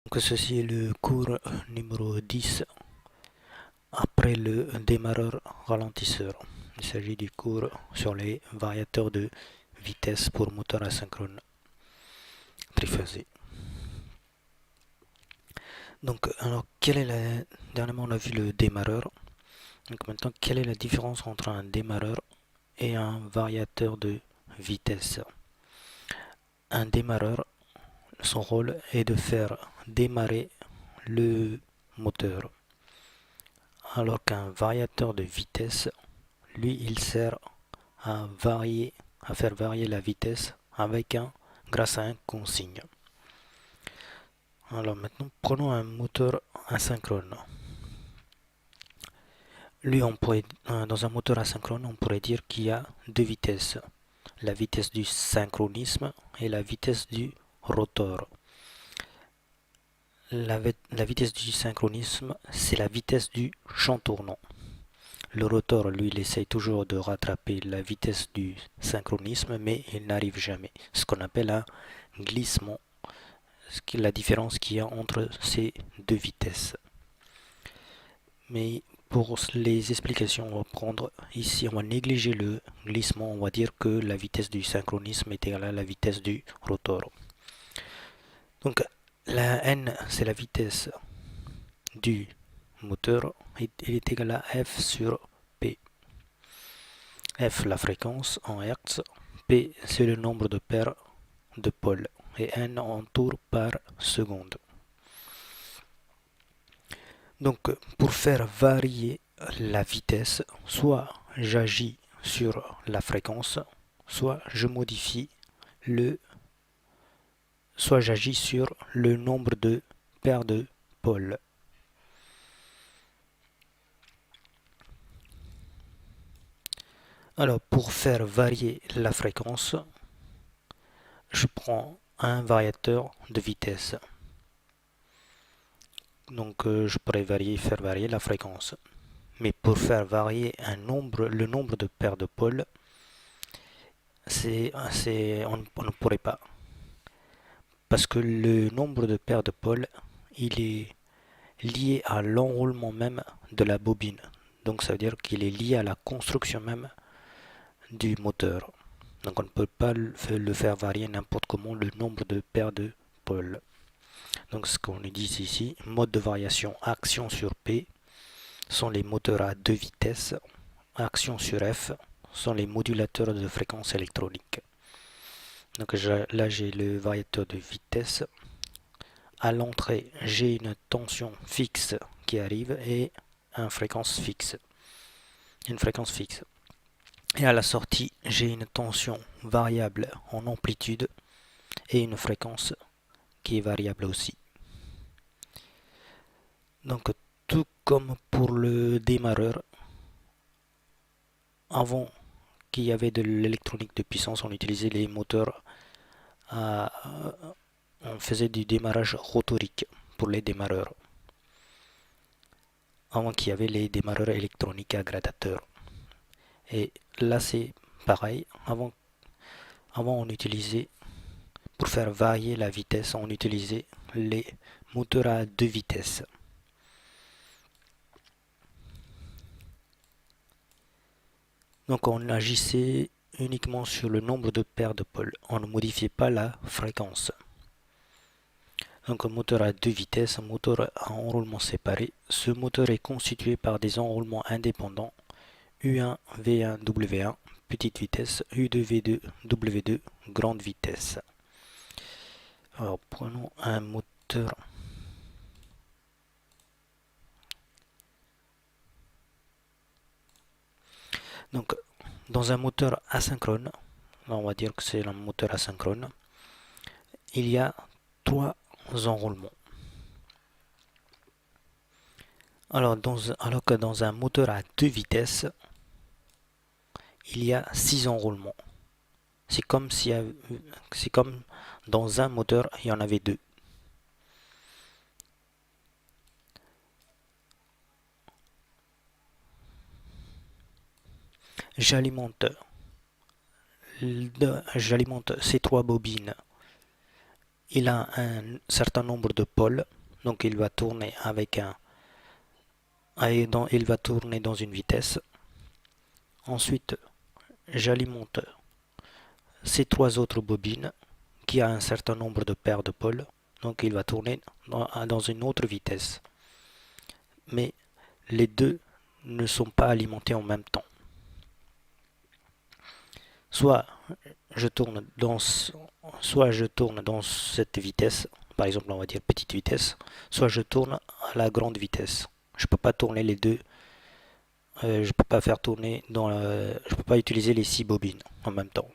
Donc ceci est le cours numéro 10 après le démarreur ralentisseur. Il s'agit du cours sur les variateurs de vitesse pour moteur asynchrone triphasé. Donc alors dernièrement on a vu le démarreur. Donc maintenant quelle est la différence entre un démarreur et un variateur de vitesse? Un démarreur, son rôle est de faire démarrer le moteur, alors qu'un variateur de vitesse, lui, il sert à faire varier la vitesse grâce à un consigne. Alors maintenant, prenons un moteur asynchrone. Lui, dans un moteur asynchrone, on pourrait dire qu'il y a deux vitesses. La vitesse du synchronisme et la vitesse du rotor. La vitesse du synchronisme, c'est la vitesse du champ tournant. Le rotor, lui, il essaye toujours de rattraper la vitesse du synchronisme, mais il n'arrive jamais. Ce qu'on appelle un glissement, la différence qu'il y a entre ces deux vitesses. Mais pour les explications, on va prendre ici, on va négliger le glissement, on va dire que la vitesse du synchronisme est égale à la vitesse du rotor. Donc la n, c'est la vitesse du moteur, il est égal à f sur p. F, la fréquence en Hertz, P, c'est le nombre de paires de pôles, et N en tours par seconde. Donc, pour faire varier la vitesse, soit j'agis sur la fréquence, soit j'agis sur le nombre de paires de pôles. Alors, pour faire varier la fréquence, je prends un variateur de vitesse. Donc je pourrais faire varier la fréquence. Mais pour faire varier le nombre de paires de pôles, on ne pourrait pas. Parce que le nombre de paires de pôles, il est lié à l'enroulement même de la bobine. Donc ça veut dire qu'il est lié à la construction même du moteur. Donc on ne peut pas le faire varier n'importe comment le nombre de paires de pôles. Donc ce qu'on nous dit ici, mode de variation action sur P sont les moteurs à deux vitesses, action sur F sont les modulateurs de fréquence électronique. Donc là j'ai le variateur de vitesse. À l'entrée j'ai une tension fixe qui arrive et une fréquence fixe. Et à la sortie j'ai une tension variable en amplitude et une fréquence qui est variable aussi. Donc tout comme pour le démarreur, avant qu'il y avait de l'électronique de puissance, on utilisait les moteurs, on faisait du démarrage rotorique pour les démarreurs. Avant qu'il y avait les démarreurs électroniques à gradateur. Et là c'est pareil, avant on utilisait, pour faire varier la vitesse, on utilisait les moteurs à deux vitesses. Donc on agissait uniquement sur le nombre de paires de pôles. On ne modifiait pas la fréquence. Donc un moteur à deux vitesses, un moteur à enroulement séparé. Ce moteur est constitué par des enroulements indépendants U1, V1, W1, petite vitesse, U2, V2, W2, grande vitesse. Alors prenons un moteur. Donc dans un moteur asynchrone, on va dire que c'est un moteur asynchrone, il y a trois enroulements. Alors que dans un moteur à deux vitesses, il y a 6 enroulements. C'est comme dans un moteur, il y en avait deux. J'alimente ces trois bobines il a un certain nombre de pôles, donc il va tourner avec il va tourner dans une vitesse. Ensuite, j'alimente ces trois autres bobines qui a un certain nombre de paires de pôles, donc il va tourner dans une autre vitesse. Mais les deux ne sont pas alimentés en même temps. Soit je tourne dans, soit je tourne dans cette vitesse, par exemple on va dire petite vitesse, soit je tourne à la grande vitesse. Je peux pas tourner les deux, je peux pas faire tourner je peux pas utiliser les 6 bobines en même temps.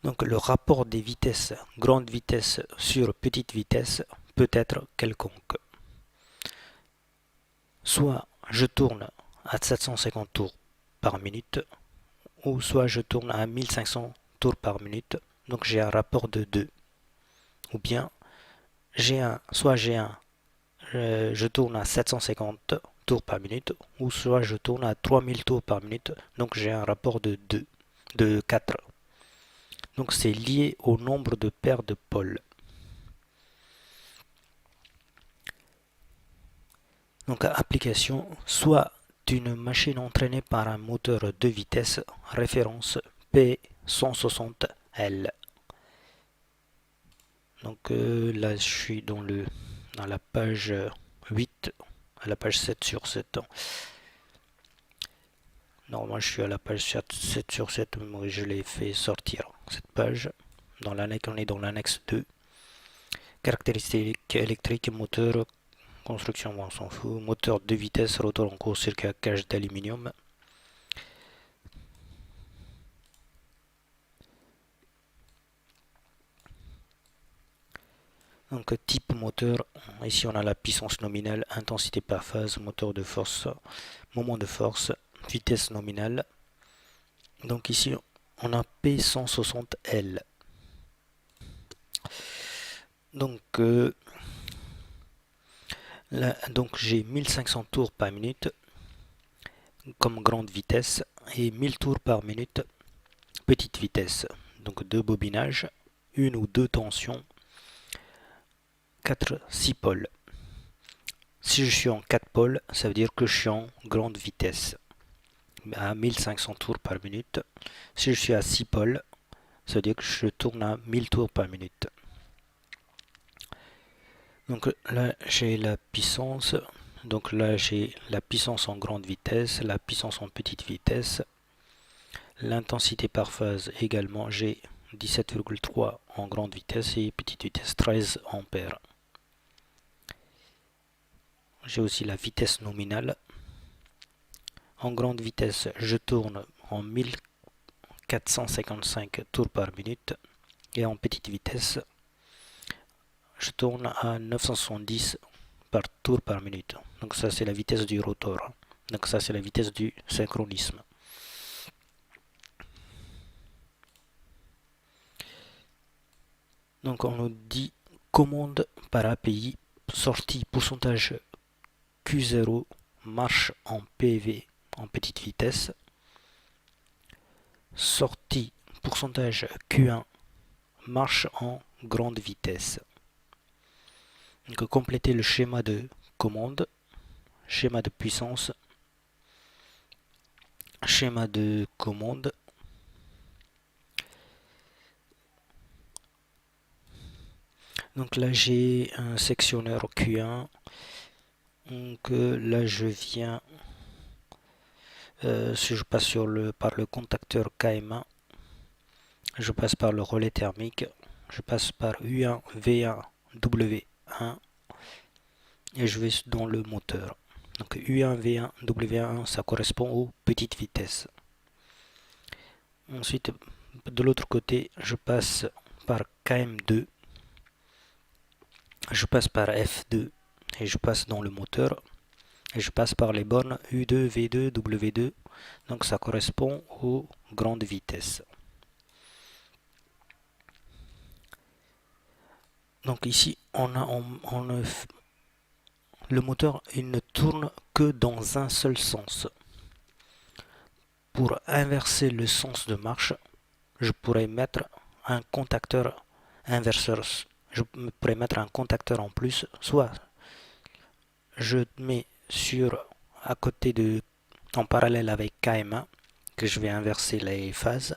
Donc le rapport des vitesses grande vitesse sur petite vitesse peut être quelconque. Soit je tourne à 750 tours par minute, ou soit je tourne à 1500 tours par minute, donc j'ai un rapport de 2. Ou bien soit je tourne à 750 tours par minute, ou soit je tourne à 3000 tours par minute, donc j'ai un rapport de 2, de 4. Donc c'est lié au nombre de paires de pôles. Donc application, soit une machine entraînée par un moteur de vitesse, référence P160L. Donc là je suis dans la page 8, à la page 7 sur 7. Normalement je suis à la page 7 sur 7, mais je l'ai fait sortir cette page. On est dans l'annexe 2. Caractéristiques électriques, moteur, construction, on s'en fout. Moteur de vitesse, rotor en court-circuit à cage d'aluminium. Donc type moteur, ici on a la puissance nominale, intensité par phase, moteur de force, moment de force, vitesse nominale. Donc ici on a P160L. Donc, donc j'ai 1500 tours par minute comme grande vitesse et 1000 tours par minute petite vitesse. Donc deux bobinages, une ou deux tensions, 6 pôles. Si je suis en 4 pôles, ça veut dire que je suis en grande vitesse à 1500 tours par minute. Si je suis à 6 pôles, ça veut dire que je tourne à 1000 tours par minute. Donc là j'ai la puissance. Donc là j'ai la puissance en grande vitesse, la puissance en petite vitesse. L'intensité par phase également, j'ai 17,3 en grande vitesse et petite vitesse 13 ampères. J'ai aussi la vitesse nominale. En grande vitesse, je tourne en 1455 tours par minute et en petite vitesse, je tourne à 970 par tour par minute. Donc ça c'est la vitesse du rotor. Donc ça c'est la vitesse du synchronisme. Donc on nous dit commande par API, sortie pourcentage Q0, marche en PV en petite vitesse, sortie pourcentage Q1, marche en grande vitesse. Donc compléter le schéma de commande, schéma de puissance, schéma de commande. Donc là j'ai un sectionneur Q1. Donc là je viens, si je passe par le contacteur KM1, je passe par le relais thermique, je passe par U1, V1, W1 et je vais dans le moteur. Donc U1, V1, W1, ça correspond aux petites vitesses. Ensuite, de l'autre côté, je passe par KM2, je passe par F2 et je passe dans le moteur. Et je passe par les bornes U2, V2, W2. Donc ça correspond aux grandes vitesses. Donc ici, le moteur il ne tourne que dans un seul sens. pour inverser le sens de marche, je pourrais mettre un contacteur inverseur. Je pourrais mettre un contacteur en plus, soit je mets à côté en parallèle avec KM1, que je vais inverser les phases.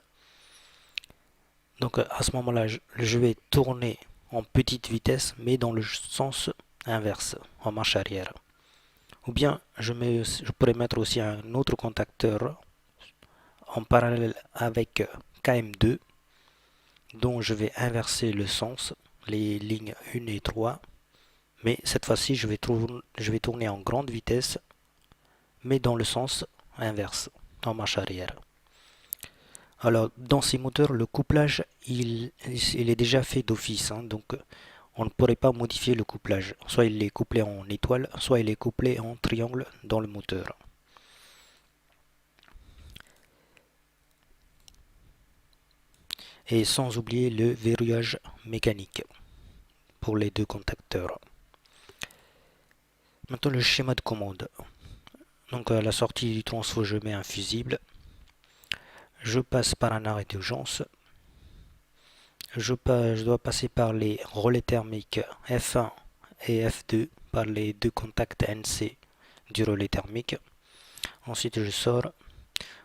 Donc à ce moment-là, je vais tourner en petite vitesse, mais dans le sens inverse, en marche arrière. Ou bien je pourrais mettre aussi un autre contacteur en parallèle avec KM2, dont je vais inverser le sens, les lignes 1 et 3. Mais cette fois-ci, je vais tourner en grande vitesse, mais dans le sens inverse, en marche arrière. Alors, dans ces moteurs, le couplage, il est déjà fait d'office, hein, donc on ne pourrait pas modifier le couplage. Soit il est couplé en étoile, soit il est couplé en triangle dans le moteur. Et sans oublier le verrouillage mécanique pour les deux contacteurs. Maintenant, le schéma de commande. Donc à la sortie du transfo, je mets un fusible. Je passe par un arrêt d'urgence. Je dois passer par les relais thermiques F1 et F2, par les deux contacts NC du relais thermique. Ensuite, je sors.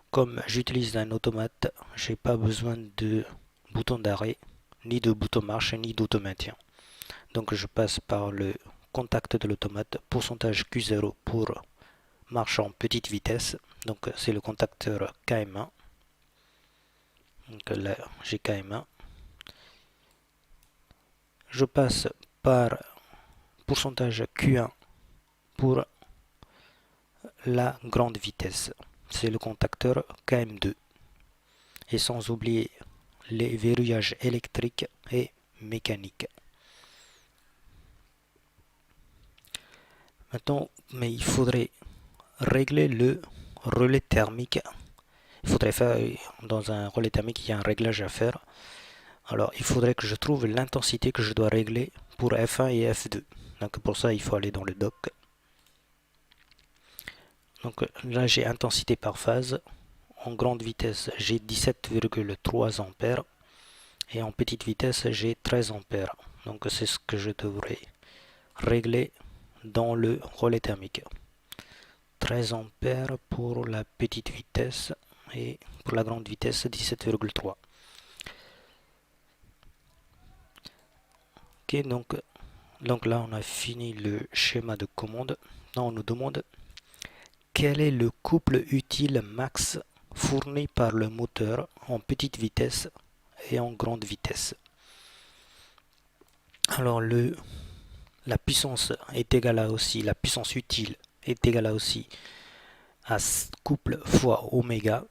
Comme j'utilise un automate, j'ai pas besoin de bouton d'arrêt, ni de bouton marche, ni d'automaintien. Donc je passe par le contact de l'automate, pourcentage Q0 pour marche en petite vitesse. Donc c'est le contacteur KM1. Donc là, j'ai KM1. Je passe par pourcentage Q1 pour la grande vitesse. C'est le contacteur KM2. Et sans oublier les verrouillages électriques et mécaniques. Maintenant, mais il faudrait régler le relais thermique. Il faudrait faire, dans un relais thermique, il y a un réglage à faire. Alors, il faudrait que je trouve l'intensité que je dois régler pour F1 et F2. Donc, pour ça, il faut aller dans le dock. Donc, là, j'ai intensité par phase. En grande vitesse, j'ai 17,3 ampères. Et en petite vitesse, j'ai 13 ampères. Donc, c'est ce que je devrais régler dans le relais thermique. 13 ampères pour la petite vitesse et pour la grande vitesse 17,3. Ok, donc là on a fini le schéma de commande. Là on nous demande quel est le couple utile max fourni par le moteur en petite vitesse et en grande vitesse. Alors la puissance est égale à aussi, la puissance utile est égale à aussi à couple fois oméga.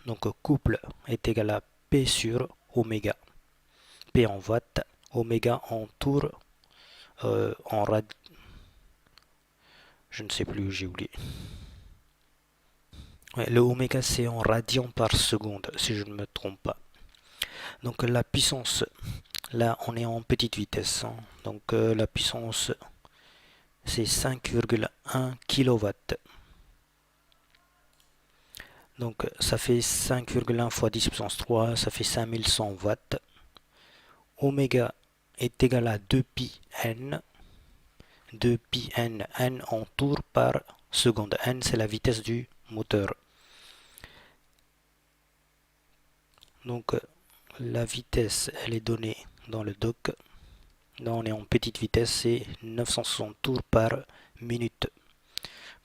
Donc couple est égal à P sur oméga. P en watts, oméga en tour, en rad. Je ne sais plus, j'ai oublié. Ouais, le oméga c'est en radians par seconde, si je ne me trompe pas. Donc la puissance, là on est en petite vitesse. Hein. Donc la puissance c'est 5,1 kW. Donc ça fait 5,1 fois 10 puissance 3, ça fait 5100 watts. Oméga est égal à 2pi n. 2pi n, n en tours par seconde. N c'est la vitesse du moteur. Donc la vitesse elle est donnée dans le dock. Là on est en petite vitesse, c'est 960 tours par minute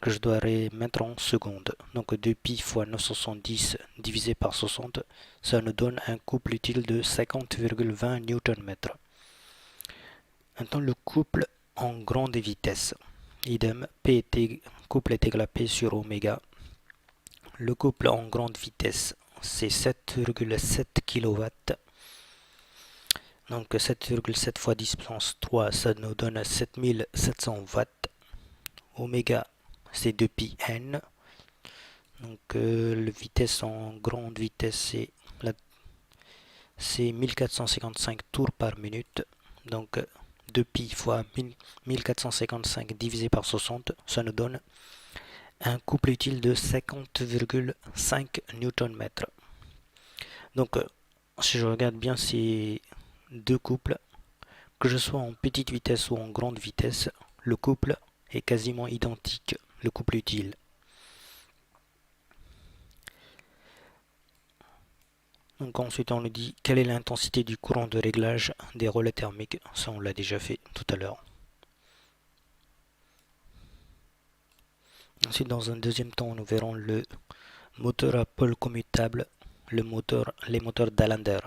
que je dois mettre en secondes. Donc 2pi fois 970 divisé par 60, ça nous donne un couple utile de 50,20 Nm. Maintenant le couple en grande vitesse. Idem, couple est égal à P sur oméga. Le couple en grande vitesse, c'est 7,7 kW. Donc 7,7 fois 10 puissance 3, ça nous donne 7700 watts. Oméga, c'est 2pi n. Donc la vitesse en grande vitesse, c'est 1455 tours par minute. Donc 2pi fois 1455 divisé par 60, ça nous donne un couple utile de 50,5 Nm. Donc si je regarde bien ces deux couples, que je sois en petite vitesse ou en grande vitesse, le couple est quasiment identique, le couple utile. Donc ensuite on nous dit quelle est l'intensité du courant de réglage des relais thermiques. Ça on l'a déjà fait tout à l'heure. Ensuite dans un deuxième temps nous verrons le moteur à pôle commutable, les moteurs d'Allender.